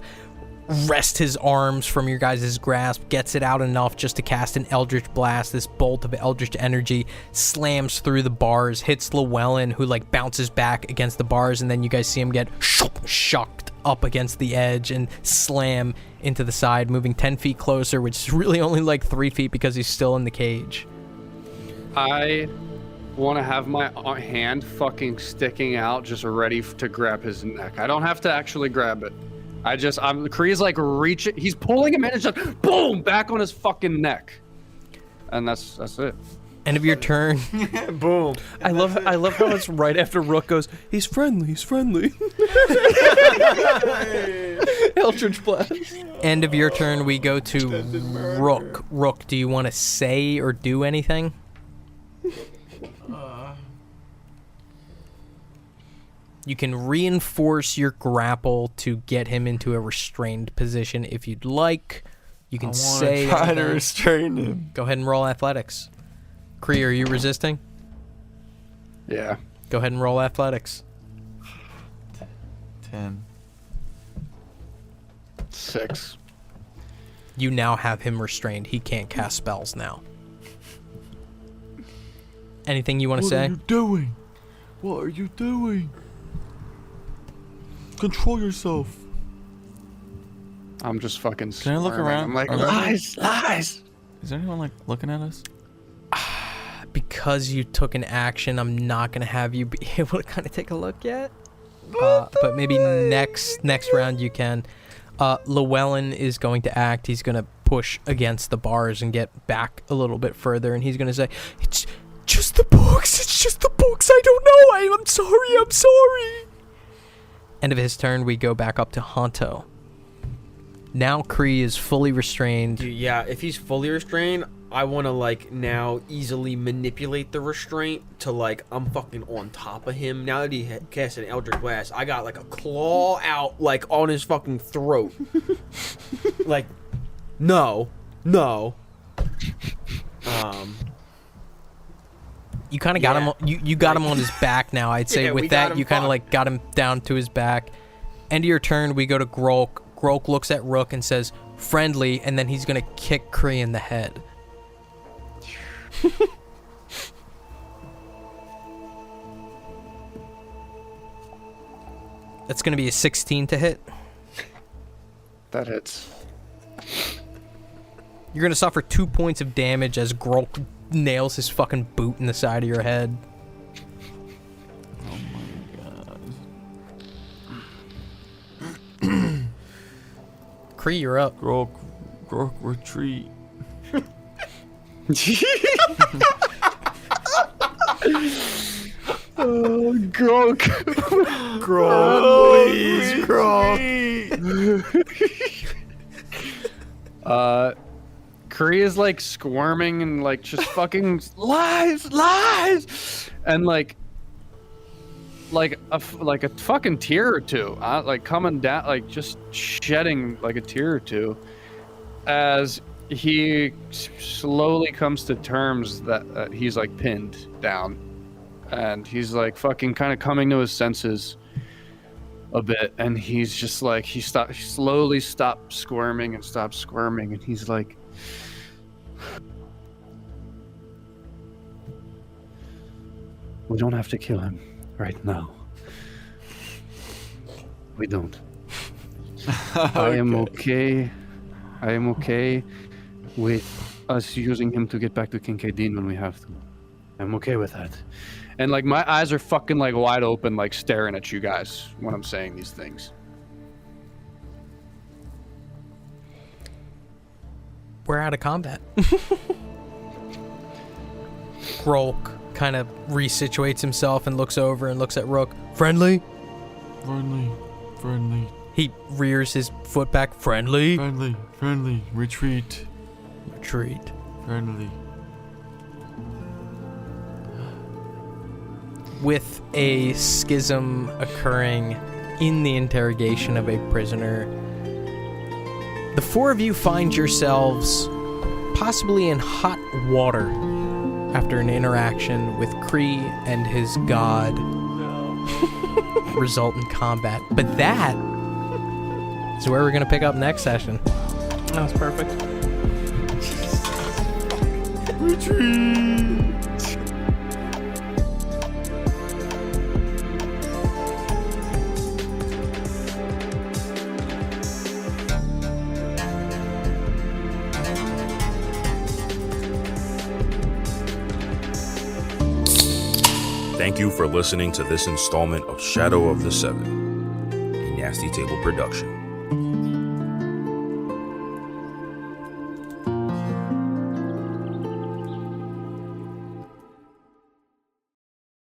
wrest his arms from your guys' grasp, gets it out enough just to cast an Eldritch Blast. This bolt of Eldritch energy slams through the bars, hits Llewellyn, who like bounces back against the bars, and then you guys see him get shocked up against the edge and slam into the side, moving 10 feet closer, which is really only like 3 feet because he's still in the cage. I want to have my hand fucking sticking out, just ready to grab his neck. I don't have to actually grab it. Kree's like reaching, he's pulling him in and just boom, back on his fucking neck. And that's it. End of your turn. Boom. I love how it's right after Rook goes, he's friendly. Eldritch Blast. End of your turn, we go to Rook. Rook, do you want to say or do anything? You can reinforce your grapple to get him into a restrained position if you'd like. You can say... try to restrain him. Go ahead and roll athletics. Kree, are you resisting? Yeah. Go ahead and roll athletics. 10. 6. You now have him restrained. He can't cast spells now. Anything you want to say? What are you doing? Control yourself. I'm just fucking Can I look squirming. around? I'm like, Are there- lies. Is there anyone like looking at us? Because you took an action, I'm not going to have you be able to kind of take a look yet. But maybe next round you can. Llewellyn is going to act. He's going to push against the bars and get back a little bit further. And he's going to say, it's just the books. It's just the books. I don't know. I'm sorry. End of his turn, we go back up to Honto. Now Kree is fully restrained. Dude, yeah, if he's fully restrained, I want to like now easily manipulate the restraint to like I'm fucking on top of him. Now that he cast an Eldritch Blast, I got like a claw out like on his fucking throat. Like, no. You kind of got him. You got him on his back now. I'd say Yeah, we with got that him you kind of like got him down to his back. End of your turn, we go to Grolk. Grolk looks at Rook and says, "Friendly," and then he's gonna kick Kree in the head. That's gonna be a 16 to hit. That hits. You're gonna suffer 2 points of damage as Grolk nails his fucking boot in the side of your head. Oh my god. Kree, you're up. Grok, retreat. Oh, Grok. Grok, please, Grok. Kree is like squirming and like just fucking lies, and like a fucking tear or two, like coming down, like just shedding like a tear or two, as he slowly comes to terms that he's like pinned down, and he's like fucking kind of coming to his senses a bit, and he's just like he slowly stops squirming, and he's like, we don't have to kill him right now. We don't. I am okay. I am okay with us using him to get back to Kincaidine when we have to. I'm okay with that. And like my eyes are fucking like wide open, like staring at you guys when I'm saying these things. We're out of combat. Rolk kind of resituates himself and looks over and looks at Rook. Friendly? Friendly. He rears his foot back. Friendly? Friendly. Retreat. Friendly. With a schism occurring in the interrogation of a prisoner, the four of you find yourselves possibly in hot water after an interaction with Kree and his god result in combat. But that is where we're going to pick up next session. That was perfect. Thank you for listening to this installment of Shadow of the Seven, a Nasty Table production.